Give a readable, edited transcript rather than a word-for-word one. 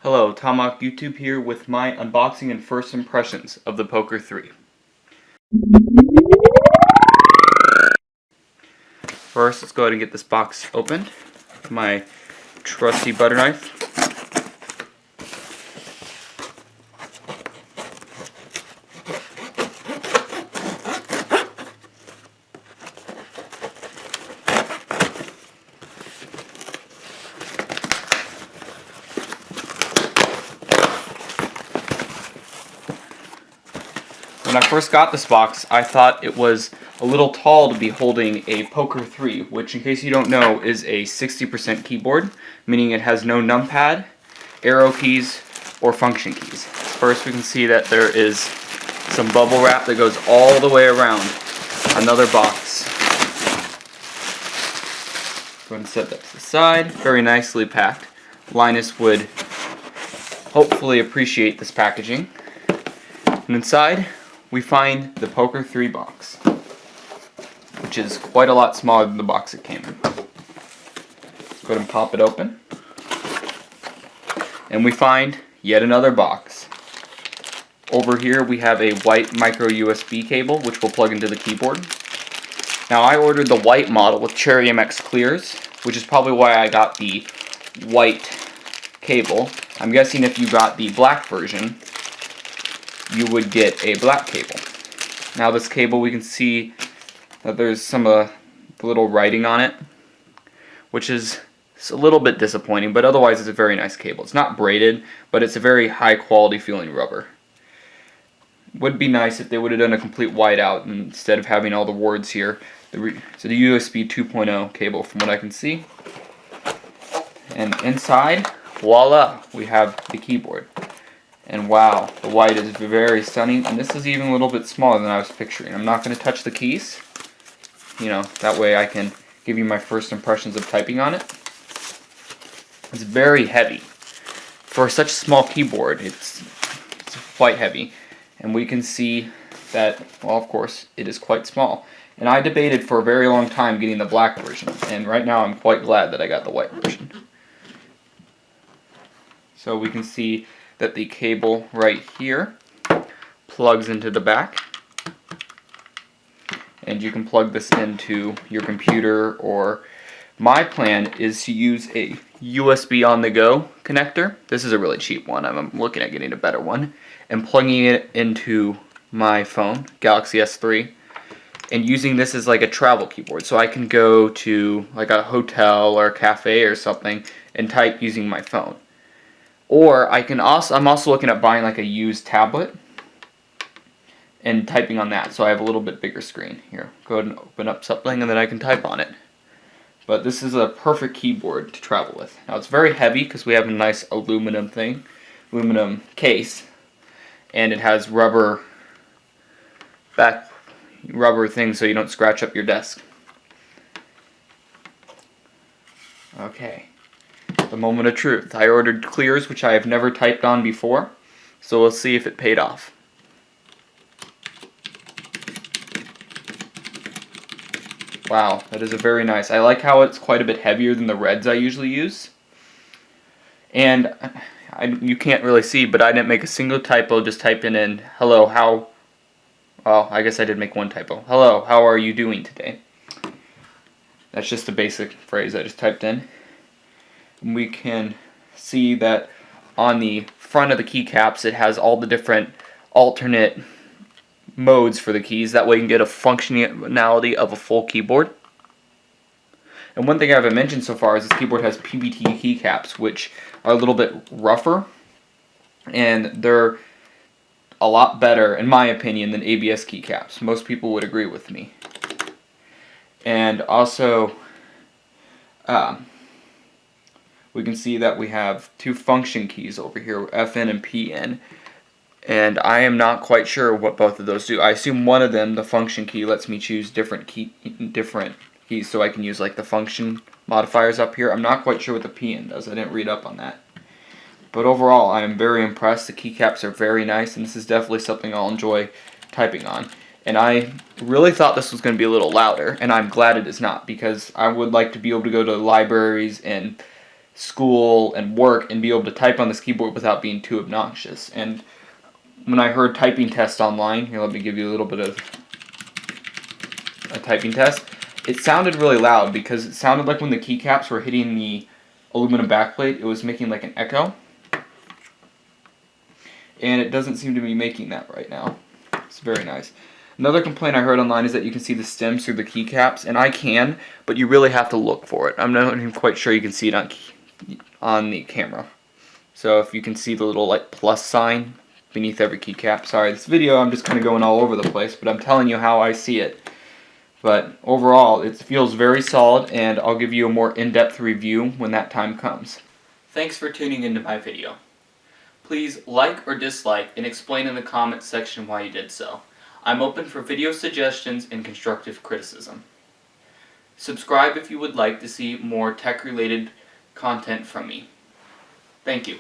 Hello, Tomahawk YouTube here with my unboxing and first impressions of the Pok3r. First, let's go ahead and get this box opened. My trusty butter knife. When I first got this box, I thought it was a little tall to be holding a Pok3r, which, in case you don't know, is a 60% keyboard, meaning it has no numpad, arrow keys, or function keys. First, we can see that there is some bubble wrap that goes all the way around another box. Go ahead and set that to the side. Very nicely packed. Linus would hopefully appreciate this packaging. And inside, we find the Pok3r box, which is quite a lot smaller than the box it came in. Let's go ahead and pop it open. And we find yet another box. Over here we have a white micro USB cable, which will plug into the keyboard. Now, I ordered the white model with Cherry MX clears, which is probably why I got the white cable. I'm guessing if you got the black version, you would get a black cable. Now, this cable, we can see that there's some little writing on it, which is a little bit disappointing, but otherwise it's a very nice cable. It's not braided, but it's a very high quality feeling rubber. Would be nice if they would have done a complete whiteout instead of having all the words here. So the USB 2.0 cable from what I can see. And inside, voila, we have the keyboard. And wow, the white is very stunning, and this is even a little bit smaller than I was picturing. I'm not going to touch the keys, that way I can give you my first impressions of typing on it. It's very heavy. For such a small keyboard, it's quite heavy. And we can see that, well, of course, it is quite small. And I debated for a very long time getting the black version, and right now I'm quite glad that I got the white version. So we can see that the cable right here plugs into the back, and you can plug this into your computer, or my plan is to use a USB on the go connector. This is a really cheap one. I'm looking at getting a better one, and plugging it into my phone, Galaxy S3, and using this as like a travel keyboard, so I can go to like a hotel or a cafe or something and type using my phone. Or I'm also looking at buying like a used tablet and typing on that, so I have a little bit bigger screen. Here, go ahead and open up something and then I can type on it. But this is a perfect keyboard to travel with. Now, it's very heavy because we have a nice aluminum case, and it has rubber things so you don't scratch up your desk. Okay. The moment of truth. I ordered clears, which I have never typed on before, so we'll see if it paid off. Wow, that is a very nice. I like how it's quite a bit heavier than the reds I usually use. And you can't really see, but I didn't make a single typo. Just typing in, hello, how... Well, I guess I did make one typo. Hello, how are you doing today? That's just a basic phrase I just typed in. We can see that on the front of the keycaps it has all the different alternate modes for the keys. That way you can get a functionality of a full keyboard. And one thing I haven't mentioned so far is this keyboard has PBT keycaps, which are a little bit rougher, and they're a lot better, in my opinion, than ABS keycaps. Most people would agree with me. And also, we can see that we have two function keys over here, FN and PN. And I am not quite sure what both of those do. I assume one of them, the function key, lets me choose different keys, so I can use like the function modifiers up here. I'm not quite sure what the PN does. I didn't read up on that. But overall, I am very impressed. The keycaps are very nice, and this is definitely something I'll enjoy typing on. And I really thought this was going to be a little louder, and I'm glad it is not, because I would like to be able to go to libraries and school and work and be able to type on this keyboard without being too obnoxious. And when I heard typing test online, here, let me give you a little bit of a typing test. It sounded really loud because it sounded like when the keycaps were hitting the aluminum backplate, it was making like an echo. And it doesn't seem to be making that right now. It's very nice. Another complaint I heard online is that you can see the stems through the keycaps, and I can, but you really have to look for it. I'm not even quite sure you can see it on the camera. So if you can see the little like plus sign beneath every keycap. Sorry, this video I'm just kind of going all over the place, but I'm telling you how I see it. But overall, it feels very solid, and I'll give you a more in-depth review when that time comes. Thanks for tuning into my video. Please like or dislike and explain in the comments section why you did so. I'm open for video suggestions and constructive criticism. Subscribe if you would like to see more tech-related content from me. Thank you.